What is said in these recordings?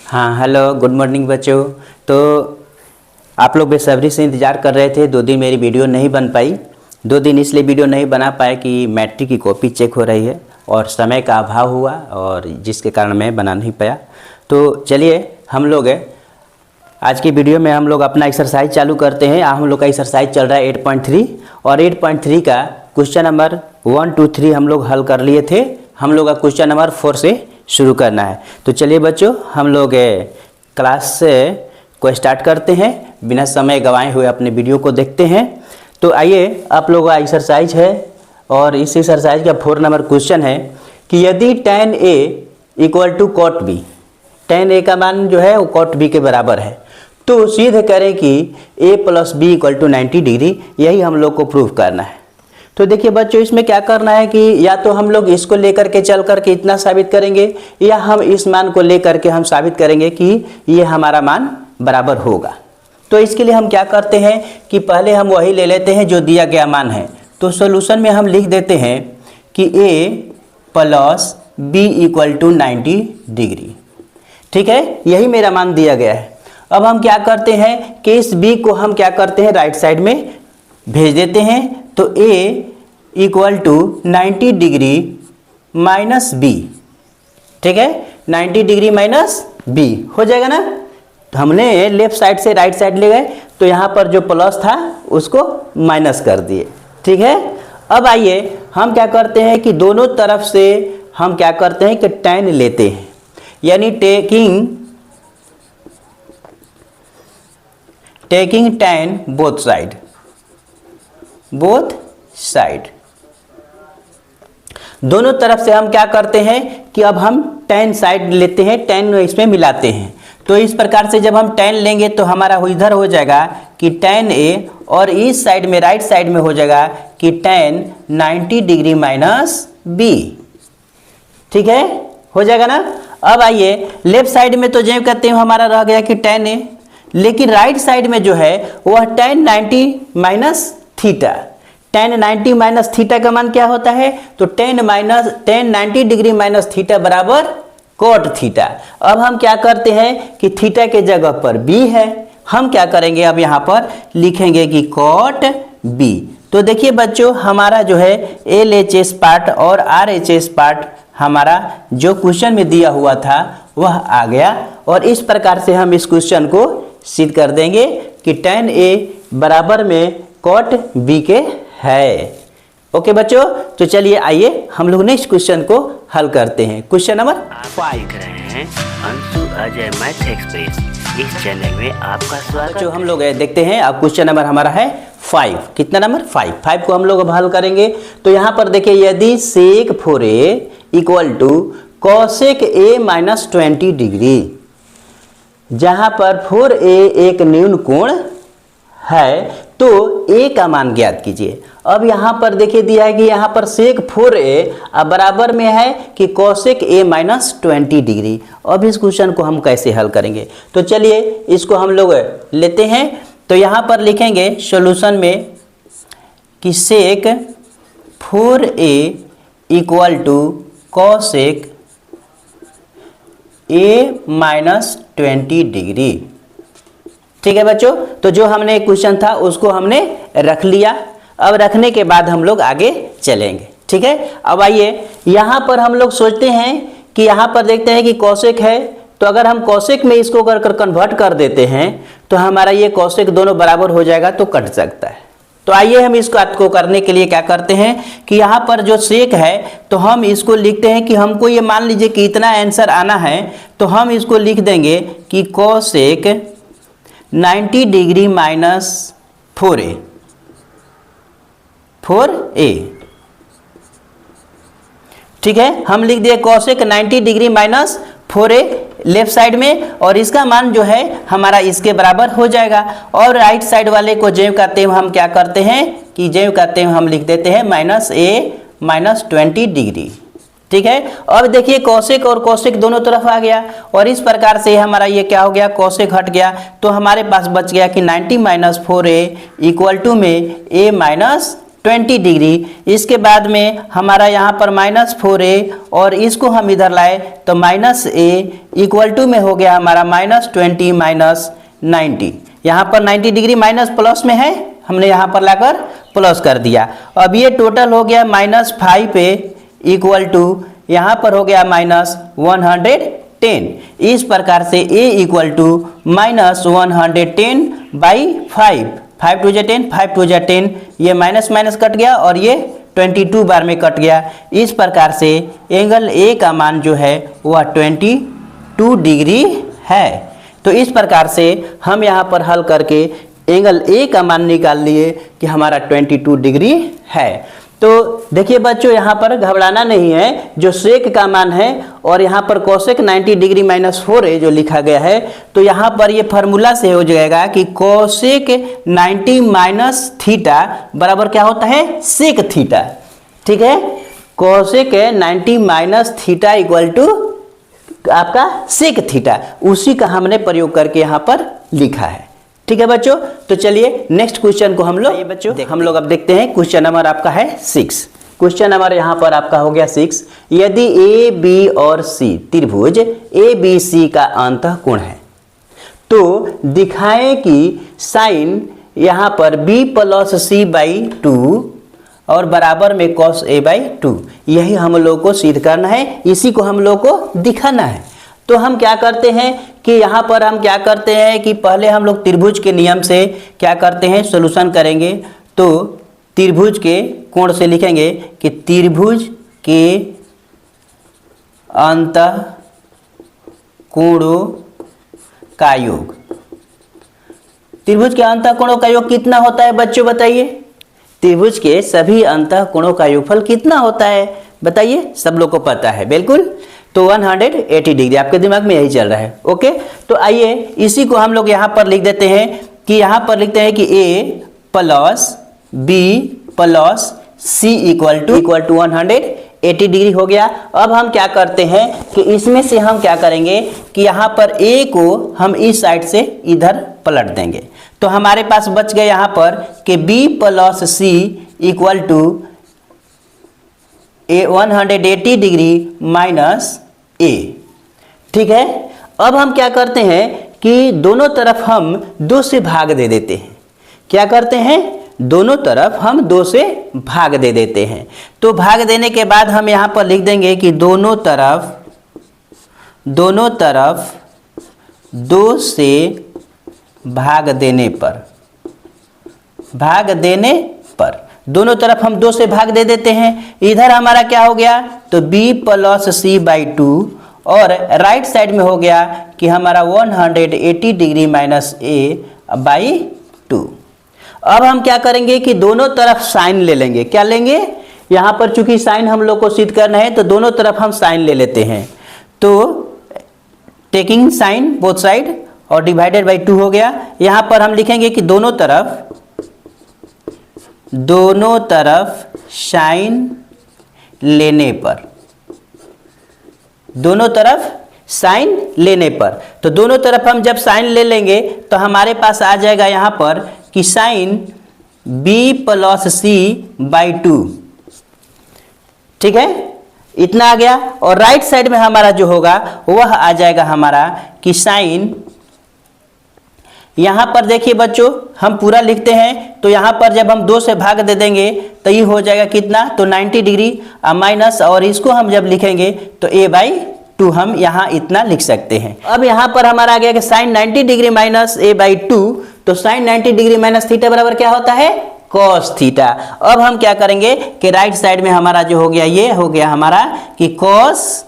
हाँ hello good morning बच्चों। तो आप लोग बेसब्री से इंतज़ार कर रहे थे। 2 दिन मेरी वीडियो नहीं बन पाई। 2 दिन इसलिए वीडियो नहीं बना पाया कि मैट्रिक की कॉपी चेक हो रही है और समय का अभाव हुआ और जिसके कारण मैं बना नहीं पाया। तो चलिए हम लोग आज की वीडियो में हम लोग अपना एक्सरसाइज चालू करते हैं। हम लोग का एक्सरसाइज चल रहा है 8.3 और 8.3 का क्वेश्चन नंबर 1, 2, 3 हम लोग हल कर लिए थे। हम लोग का क्वेश्चन नंबर 4 से शुरू करना है। तो चलिए बच्चों हम लोग क्लास को स्टार्ट करते हैं। बिना समय गंवाए हुए अपने वीडियो को देखते हैं। तो आइए आप लोगों का एक्सरसाइज है और इस एक्सरसाइज का 4 नंबर क्वेश्चन है कि यदि tan A = cot B, tan A का मान जो है वो cot B के बराबर है, तो सिद्ध करें कि A + B = 90 डिग्री। यही हम लोग को प्रूव करना है। तो देखिए बच्चों इसमें क्या करना है कि या तो हम लोग इसको लेकर के चल करके इतना साबित करेंगे या हम इस मान को लेकर के हम साबित करेंगे कि ये हमारा मान बराबर होगा। तो इसके लिए हम क्या करते हैं कि पहले हम वही ले लेते हैं जो दिया गया मान है। तो सॉल्यूशन में हम लिख देते हैं कि A + B = 90 डिग्री। ठीक है, यही मेरा मान दिया गया है। अब हम क्या करते हैं कि इस B को हम क्या करते हैं राइट साइड में भेज देते हैं। तो A = 90 डिग्री माइनस B। ठीक है, 90 डिग्री माइनस B हो जाएगा ना। तो हमने लेफ्ट साइड से राइट साइड ले गए तो यहाँ पर जो प्लस था उसको माइनस कर दिए। ठीक है, अब आइए हम क्या करते हैं कि दोनों तरफ से हम क्या करते हैं कि tan लेते हैं, यानी टेकिंग tan बोथ साइड। दोनों तरफ से हम क्या करते हैं कि अब हम tan साइड लेते हैं, tan इसमें मिलाते हैं। तो इस प्रकार से जब हम tan लेंगे तो हमारा इधर हो जाएगा कि tan A और इस साइड में राइट साइड में हो जाएगा कि tan 90 डिग्री माइनस B। ठीक है, हो जाएगा ना। अब आइए लेफ्ट साइड में तो जो कहते हैं हमारा रह गया कि tan A, लेकिन राइट साइड में जो है वह tan 90 minus theta. tan 90 minus theta का मान क्या होता है? तो tan 90 डिग्री माइनस थीटा बराबर cot थीटा। अब हम क्या करते हैं कि थीटा के जगह पर B है, हम क्या करेंगे अब यहाँ पर लिखेंगे कि cot B। तो देखिए बच्चों हमारा जो है LHS पार्ट और RHS पार्ट हमारा जो क्वेश्चन में दिया हुआ था वह आ गया और इस प्रकार से हम इस क्वेश्चन को सिद्ध कर देंगे कि tan A बराबर में cot B के है। ओके बच्चों, तो चलिए आइए हम लोग नेक्स्ट क्वेश्चन को हल करते हैं। क्वेश्चन नंबर 5 देख रहे हैं अंशु अजय मैथ एक्सप्रेस। इस चैनल में आपका स्वागत। जो हम लोग देखते हैं अब क्वेश्चन नंबर हमारा है 5। कितना नंबर 5 को हम लोग अब हल करेंगे। तो यहाँ पर देखिए यदि sec 4a = cosec A - 20 degree, जहाँ पर 4a एक न्यून कोण है तो A का मान ज्ञात कीजिए। अब यहाँ पर देखिए दिया है कि यहाँ पर sec 4a बराबर में है कि cosec A - 20 डिग्री। अब इस क्वेश्चन को हम कैसे हल करेंगे? तो चलिए इसको हम लोग लेते हैं। तो यहाँ पर लिखेंगे सॉल्यूशन में कि sec 4a = cosec A - 20 degree. ठीक है बच्चों, तो जो हमने क्वेश्चन था उसको हमने रख लिया। अब रखने के बाद हम लोग आगे चलेंगे। ठीक है, अब आइए यहाँ पर हम लोग सोचते हैं कि यहाँ पर देखते हैं कि cosec है, तो अगर हम cosec में इसको कर कन्वर्ट कर देते हैं तो हमारा ये cosec दोनों बराबर हो जाएगा तो कट सकता है। तो आइए हम इसको करने के लिए क्या करते हैं कि यहाँ पर जो sec है तो हम इसको लिखते हैं कि हमको ये मान लीजिए कि इतना आंसर आना है, तो हम इसको लिख देंगे कि cosec 90 डिग्री माइनस 4a। ठीक है, हम लिख दिए cosec 90 degree minus 4a left side में और इसका मान जो है हमारा इसके बराबर हो जाएगा। और राइट साइड वाले को जेव कहते हैं हम क्या करते हैं कि जेव कहते हैं हम लिख देते हैं -A - 20 डिग्री। ठीक है, अब देखिए cosec और cosec दोनों तरफ आ गया और इस प्रकार से हमारा ये क्या हो गया cosec हट गया तो हमारे पास बच गया कि 90 - 4a = में A 20 डिग्री। इसके बाद में हमारा यहाँ पर -4a और इसको हम इधर लाए तो -a इक्वल टू में हो गया हमारा -20 -90। यहाँ पर 90 डिग्री माइनस प्लस में है, हमने यहाँ पर लाकर प्लस कर दिया। अब ये टोटल हो गया -5a इक्वल टू यहाँ पर हो गया -110। इस प्रकार से a इक्वल टू -110/5, 5 2 10, 5 2 10, ये माइनस माइनस कट गया और ये 22 बार में कट गया। इस प्रकार से एंगल A का मान जो है वह 22 डिग्री है। तो इस प्रकार से हम यहाँ पर हल करके एंगल A का मान निकाल लिए कि हमारा 22 डिग्री है। तो देखिए बच्चों, यहाँ पर घबराना नहीं है, जो सेक का मान है और यहाँ पर कोसेक 90 डिग्री -4a जो लिखा गया है, तो यहाँ पर ये फार्मूला से हो जाएगा कि कोसेक 90 माइनस थीटा बराबर क्या होता है, सेक थीटा। ठीक है, cosec 90 minus theta equal to आपका सेक थीटा, उसी का हमने प्रयोग करके यहाँ पर लिखा है। ठीक है बच्चों, तो चलिए नेक्स्ट क्वेश्चन को हम लोग अब देखते हैं। क्वेश्चन नंबर आपका है 6। क्वेश्चन नंबर यहाँ पर आपका हो गया 6। यदि ए बी और सी त्रिभुज ए बी सी का अंतःकोण है तो दिखाएं कि साइन यहाँ पर b + c/2 और बराबर में cos a/2, यही हम लोग को सिद्ध करना है, इसी को हम लोग को दिखाना है। तो हम क्या करते हैं कि यहाँ पर हम क्या करते हैं कि पहले हम लोग त्रिभुज के नियम से क्या करते हैं, सॉल्यूशन करेंगे। तो त्रिभुज के कोण से लिखेंगे कि त्रिभुज के अंतःकोणों का योग। त्रिभुज के अंतःकोणों का योग कितना होता है बच्चों, बताइए। त्रिभुज के सभी अंतःकोणों का योगफल कितना होता है बताइए, सब लोग को पता है बिल्कुल। तो 180 डिग्री, आपके दिमाग में यही चल रहा है। ओके, तो आइए इसी को हम लोग यहाँ पर लिख देते हैं कि यहाँ पर लिखते हैं कि a + b + c equal to 180 degree हो गया। अब हम क्या करते हैं कि इसमें से हम क्या करेंगे कि यहाँ पर a को हम इस साइड से इधर पलट देंगे। तो हमारे पास बच गए यहाँ पर कि b + c equal to 180 degree -a। ठीक है, अब हम क्या करते हैं कि दोनों तरफ हम 2 से भाग दे देते हैं। क्या करते हैं, दोनों तरफ हम 2 से भाग दे देते हैं। तो भाग देने के बाद हम यहाँ पर लिख देंगे कि दोनों तरफ 2 से भाग देने पर दोनों तरफ हम 2 से भाग दे देते हैं। इधर हमारा क्या हो गया, तो b + c/2 और राइट साइड में हो गया कि हमारा 180 डिग्री -a/2। अब हम क्या करेंगे कि दोनों तरफ साइन ले लेंगे। क्या लेंगे, यहाँ पर चूंकि साइन हम लोग को सिद्ध करना है तो दोनों तरफ हम साइन ले लेते हैं। तो टेकिंग साइन बोथ साइड और डिवाइडेड बाई 2 हो गया। यहाँ पर हम लिखेंगे कि दोनों तरफ साइन लेने पर, दोनों तरफ साइन लेने पर, तो दोनों तरफ हम जब साइन ले लेंगे तो हमारे पास आ जाएगा यहाँ पर कि साइन b + c/2। ठीक है, इतना आ गया। और राइट साइड में हमारा जो होगा वह आ जाएगा हमारा कि साइन, यहाँ पर देखिए बच्चों हम पूरा लिखते हैं, तो यहाँ पर जब हम 2 से भाग दे देंगे तो ये हो जाएगा कितना, तो 90 डिग्री माइनस, और इसको हम जब लिखेंगे तो a/2 हम यहाँ इतना लिख सकते हैं। अब यहाँ पर हमारा आ गया कि साइन 90 डिग्री -a/2, तो साइन 90 डिग्री - थीटा बराबर क्या होता है, cos थीटा। अब हम क्या करेंगे कि राइट साइड में हमारा जो हो गया, ये हो गया हमारा कि cos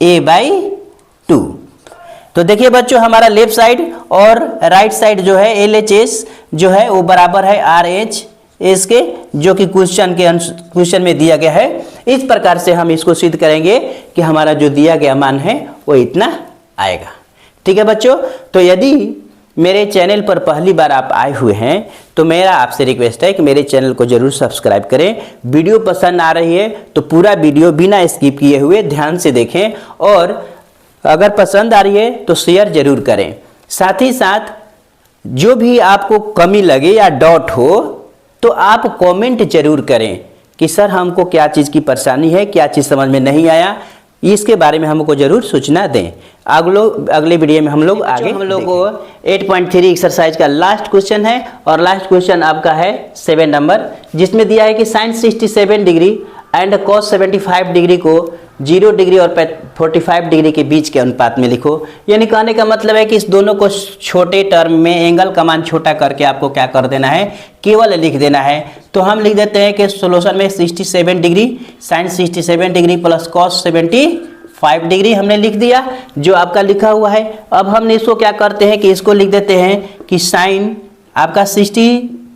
a/2। तो देखिए बच्चों, हमारा लेफ्ट साइड और राइट साइड जो है LHS जो है वो बराबर है RHS के, जो कि क्वेश्चन में दिया गया है। इस प्रकार से हम इसको सिद्ध करेंगे कि हमारा जो दिया गया मान है वो इतना आएगा। ठीक है बच्चों, तो यदि मेरे चैनल पर पहली बार आप आए हुए हैं तो मेरा आपसे रिक्वेस्ट है कि मेरे चैनल को जरूर सब्सक्राइब करें। वीडियो पसंद आ रही है तो पूरा वीडियो बिना स्किप किए हुए ध्यान से देखें, और अगर पसंद आ रही है तो शेयर जरूर करें। साथ ही साथ जो भी आपको कमी लगे या डाउट हो तो आप कमेंट जरूर करें कि सर हमको क्या चीज़ की परेशानी है, क्या चीज़ समझ में नहीं आया, इसके बारे में हमको जरूर सूचना दें। अगले वीडियो में हम लोग आगे हम लोग 8.3 एक्सरसाइज का लास्ट क्वेश्चन है और लास्ट क्वेश्चन आपका है 7 नंबर, जिसमें दिया है कि sine 67 degree and cos 75 degree को 0 डिग्री और 45 डिग्री के बीच के अनुपात में लिखो। यानी कहने का मतलब है कि इस दोनों को छोटे टर्म में एंगल का मान छोटा करके आपको क्या कर देना है, केवल लिख देना है। तो हम लिख देते हैं कि सोल्यूशन में 67 degree sine 67 degree plus cos 75 degree हमने लिख दिया जो आपका लिखा हुआ है। अब हमने इसको क्या करते हैं कि इसको लिख देते हैं कि साइन आपका 60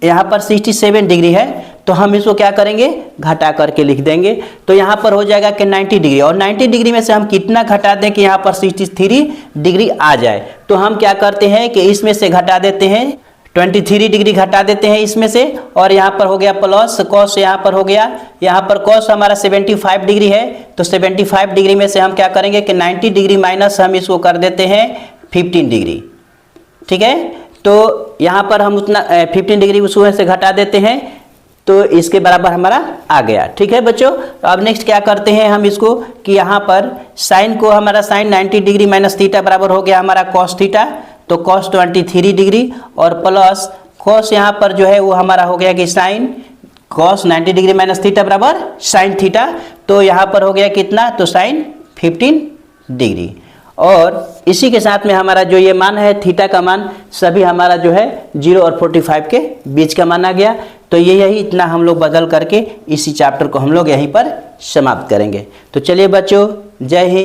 यहाँ पर 67 डिग्री है, तो हम इसको क्या करेंगे, घटा करके लिख देंगे। तो यहाँ पर हो जाएगा कि 90 डिग्री, और 90 डिग्री में से हम कितना घटा दें कि यहाँ पर 63 डिग्री आ जाए। तो हम क्या करते हैं कि इसमें से घटा देते हैं 23 डिग्री घटा देते हैं इसमें से, और यहाँ पर हो गया प्लस कॉस, यहाँ पर हो गया, यहाँ पर कॉस हमारा 75 डिग्री है, तो 75 डिग्री में से हम क्या करेंगे कि 90 डिग्री माइनस हम इसको कर देते हैं 15 डिग्री। ठीक है, तो यहाँ पर हम उतना 15 डिग्री उसमें से घटा देते हैं, तो इसके बराबर हमारा आ गया। ठीक है बच्चों, अब नेक्स्ट क्या करते हैं हम इसको कि यहाँ पर साइन को हमारा साइन 90 डिग्री माइनस थीटा बराबर हो गया हमारा कॉस थीटा, तो कॉस 23 डिग्री और प्लस कॉस यहाँ पर जो है वो हमारा हो गया कि sine cos 90 degree minus theta बराबर साइन थीटा, तो यहाँ पर हो गया कितना, तो साइन 15 डिग्री। और इसी के साथ में हमारा जो ये मान है थीटा का मान सभी हमारा जो है 0 और 45 के बीच का मान आ गया। तो यही इतना हम लोग बदल करके इसी चैप्टर को हम लोग यहीं पर समाप्त करेंगे। तो चलिए बच्चों, जय हिंद।